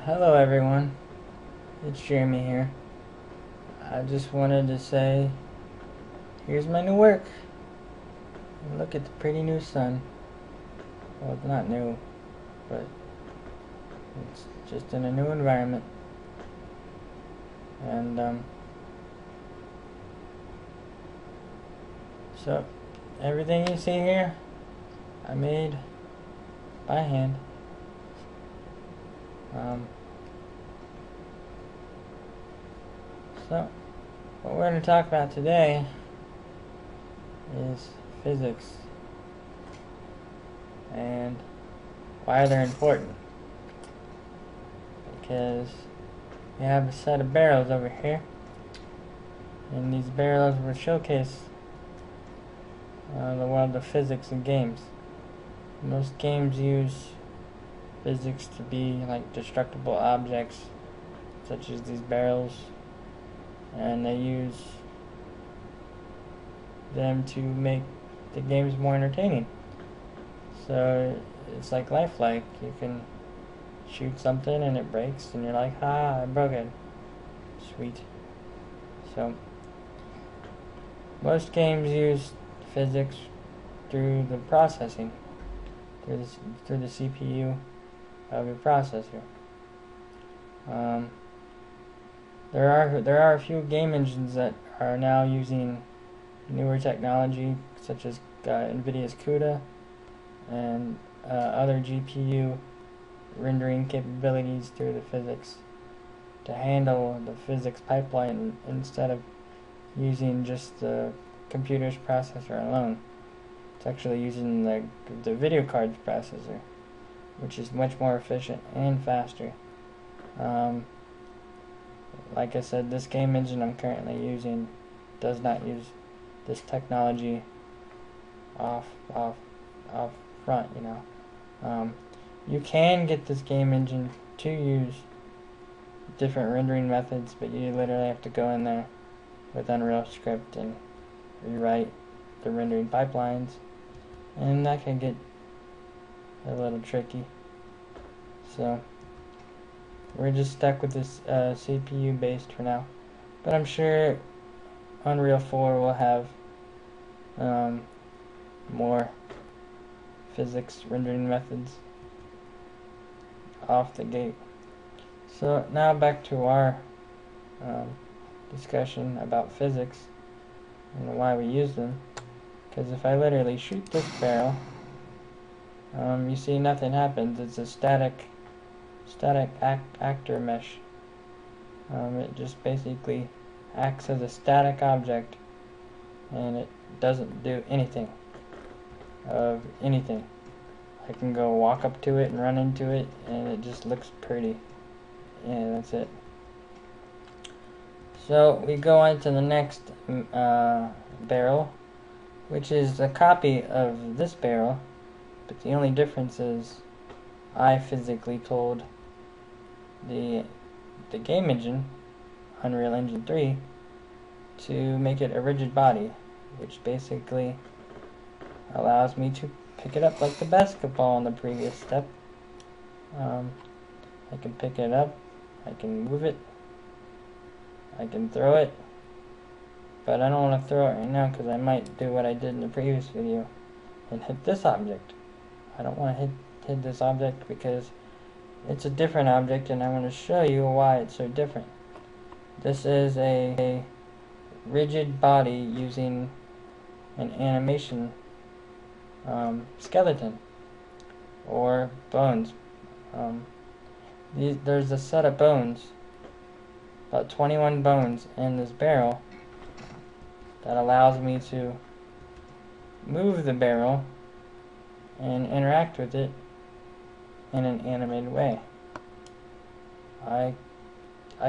Hello everyone, it's Jeremy here. I just wanted to say, here's my new work. And look at the pretty new sun. Well, it's not new, but it's just in a new environment. And so everything you see here, I made by hand. Um, so what we're going to talk about today is physics and why they're important. Because we have a set of barrels over here, and these barrels will showcase the world of physics in games. Most games use physics to be like destructible objects, such as these barrels, and they use them to make the games more entertaining. So it's like lifelike. You can shoot something and it breaks, and you're like, "Ha! I broke it." Sweet. So most games use physics through the processing, through the CPU of your processor. There are a few game engines that are now using newer technology, such as NVIDIA's CUDA and other GPU rendering capabilities through the physics to handle the physics pipeline instead of using just the computer's processor alone. It's actually using the video card's processor, which is much more efficient and faster. Like I said, this game engine I'm currently using does not use this technology off front, you can get this game engine to use different rendering methods, but you literally have to go in there with Unreal Script and rewrite the rendering pipelines, and that can get a little tricky. So we're just stuck with this CPU based for now, but I'm sure Unreal 4 will have more physics rendering methods off the gate. So now back to our discussion about physics and why we use them. Because if I literally shoot this barrel, you see nothing happens. It's a static actor mesh. It just basically acts as a static object, and it doesn't do anything of anything. I can go walk up to it and run into it, and it just looks pretty. Yeah, that's it. So we go on to the next barrel, which is a copy of this barrel, but the only difference is I physically told the game engine, Unreal Engine 3, to make it a rigid body, which basically allows me to pick it up like the basketball in the previous step. I can pick it up, I can move it, I can throw it, but I don't want to throw it right now because I might do what I did in the previous video and hit this object. I don't want to hit this object because it's a different object, and I want to show you why it's so different. This is a rigid body using an animation skeleton or bones. There's a set of bones, about 21 bones in this barrel, that allows me to move the barrel and interact with it in an animated way. I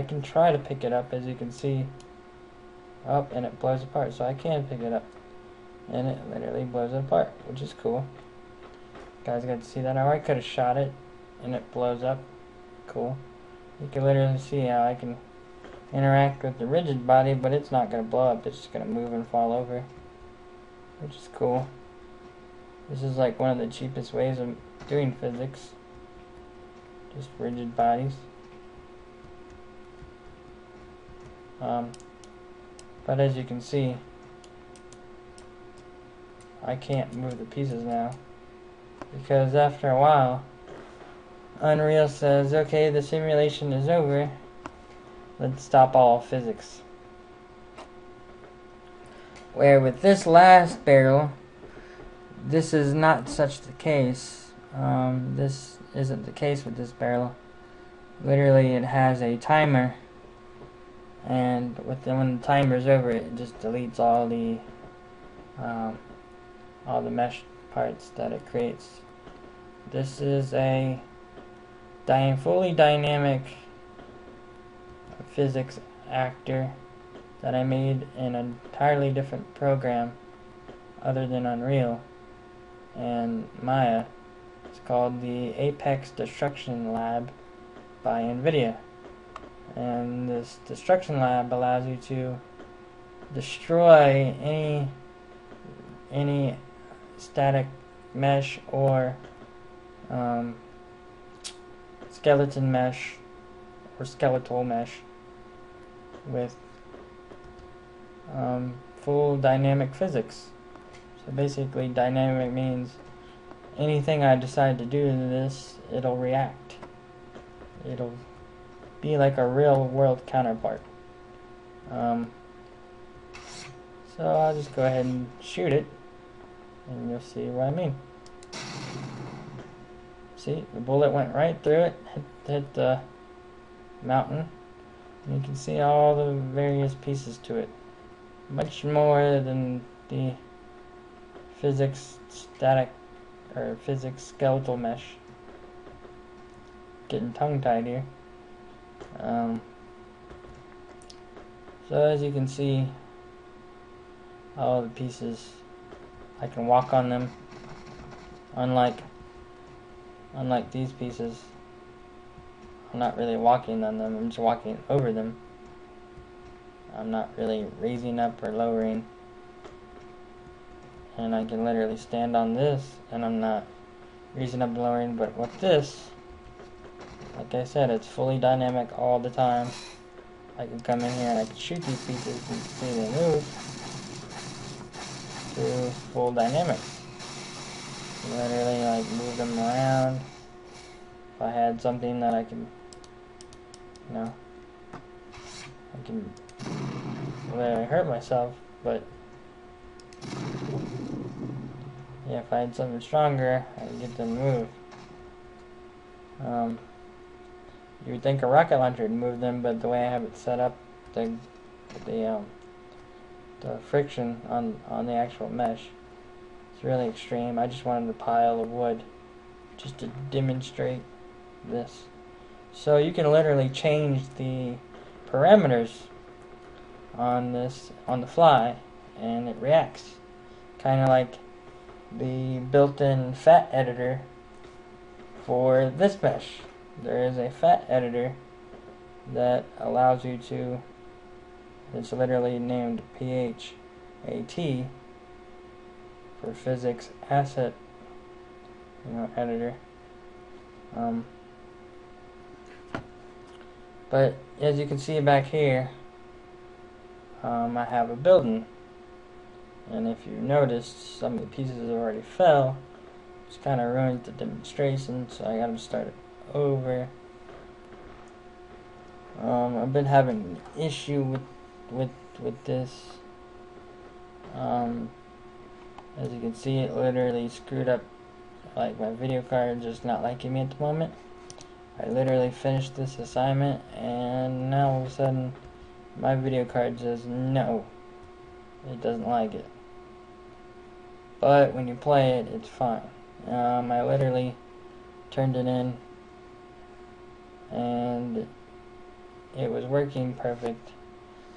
can try to pick it up, as you can see, up, and it blows apart. So I can pick it up, and it literally blows it apart, which is cool. You guys got to see that? Or I could have shot it, and it blows up. Cool. You can literally see how I can interact with the rigid body, but it's not going to blow up. It's just going to move and fall over, which is cool. This is like one of the cheapest ways of doing physics. Just rigid bodies. But as you can see, I can't move the pieces now, because after a while Unreal says, okay, the simulation is over, let's stop all physics. Where with this last barrel, this is not such the case. This isn't the case with this barrel. Literally, it has a timer, and when the timer's over, it just deletes all the mesh parts that it creates. This is a fully dynamic physics actor that I made in an entirely different program other than Unreal and Maya. It's called the Apex Destruction Lab by NVIDIA. And this Destruction Lab allows you to destroy any static mesh or skeleton mesh or skeletal mesh with full dynamic physics. So basically, dynamic means anything I decide to do to this, it'll react. It'll be like a real world counterpart. So I'll just go ahead and shoot it, and you'll see what I mean. See, the bullet went right through it, hit the mountain, and you can see all the various pieces to it. Much more than the physics static or physics skeletal mesh. Getting tongue-tied here. So as you can see, all the pieces, I can walk on them. Unlike these pieces, I'm not really walking on them, I'm just walking over them. I'm not really raising up or lowering. And I can literally stand on this, and I'm not raising up and lowering, but with this, like I said, it's fully dynamic all the time. I can come in here and I can shoot these pieces and see them move to full dynamics. Literally, like, move them around. If I had something that I can, I can literally hurt myself, but yeah, if I had something stronger, I could get them to move. You would think a rocket launcher would move them, but the way I have it set up, the friction on the actual mesh, it's really extreme. I just wanted a pile of wood just to demonstrate this. So you can literally change the parameters on this on the fly, and it reacts. Kind of like the built-in fat editor for this mesh. There is a fat editor that allows you to, it's literally named PHAT for physics asset editor. But as you can see back here, I have a building, and if you noticed, some of the pieces already fell, which kind of ruined the demonstration, so I gotta start it over. I've been having an issue with this. As you can see, it literally screwed up, like, my video card just not liking me at the moment. I literally finished this assignment, and now all of a sudden my video card says no, it doesn't like it. But when you play it, it's fine. I literally turned it in, and it was working perfect.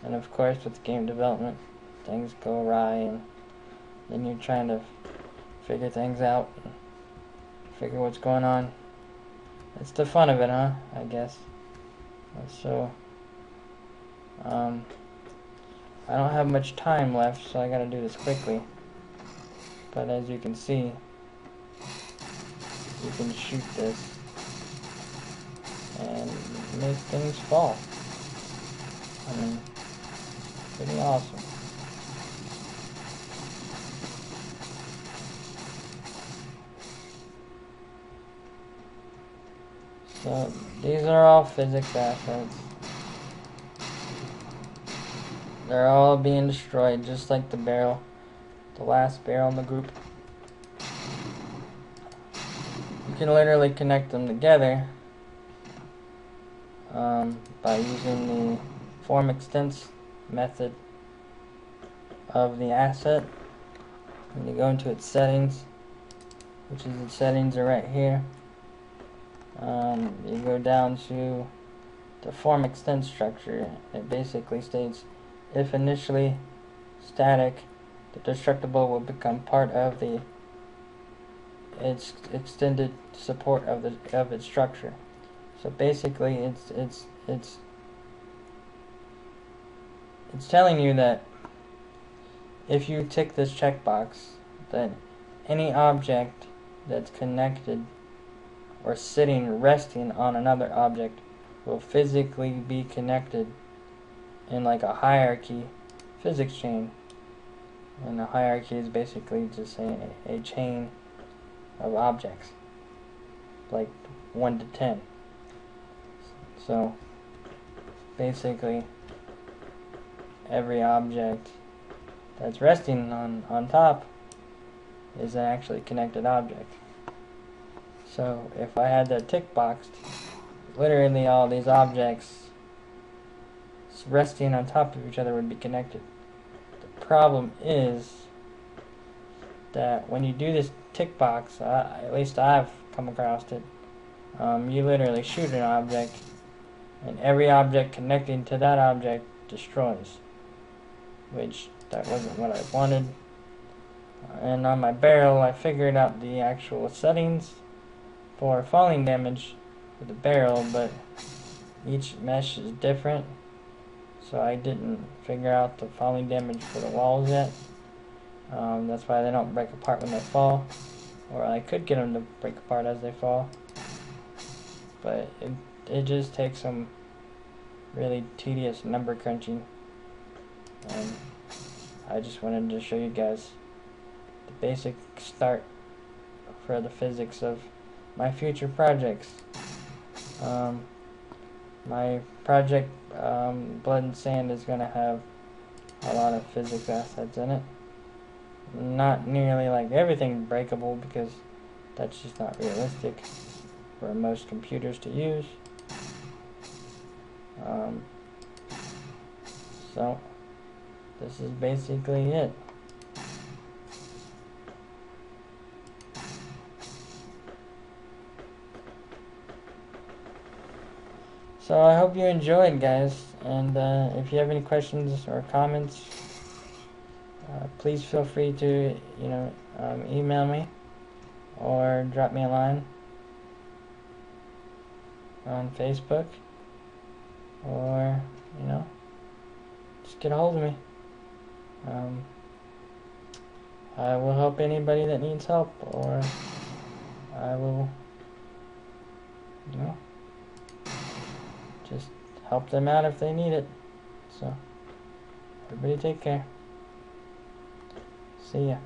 And of course, with game development, things go awry, and then you're trying to figure things out, and figure what's going on. It's the fun of it, huh? I guess. So, I don't have much time left, so I gotta do this quickly. But as you can see, you can shoot this and make things fall. I mean, Pretty awesome. So these are all physics assets. They're all being destroyed, just like the barrel, the last barrel in the group. You can literally connect them together by using the form extents method of the asset. When you go into its settings, which is its settings are right here, you go down to the form extent structure. It basically states, if initially static, the destructible will become part of its extended support of its structure. So basically, it's telling you that if you tick this checkbox, that any object that's connected or sitting, resting on another object will physically be connected in like a hierarchy physics chain. And a hierarchy is basically just a chain of objects, like 1 to 10. So basically every object that's resting on top is an actually connected object. So if I had that tick boxed, literally all these objects resting on top of each other would be connected. The problem is that when you do this tick box, at least I've come across it, you literally shoot an object and every object connecting to that object destroys, which that wasn't what I wanted. And on my barrel, I figured out the actual settings for falling damage for the barrel, but each mesh is different, so I didn't figure out the falling damage for the walls yet. That's why they don't break apart when they fall, or I could get them to break apart as they fall, but it just takes some really tedious number crunching, and I just wanted to show you guys the basic start for the physics of my future projects. My project Blood and Sand is going to have a lot of physics assets in it. Not nearly like everything breakable, because that's just not realistic for most computers to use. So this is basically it. So I hope you enjoyed, guys, and if you have any questions or comments, please feel free to email me or drop me a line on Facebook, or just get a hold of me. I will help anybody that needs help, or I will just help them out if they need it. So everybody take care. See ya.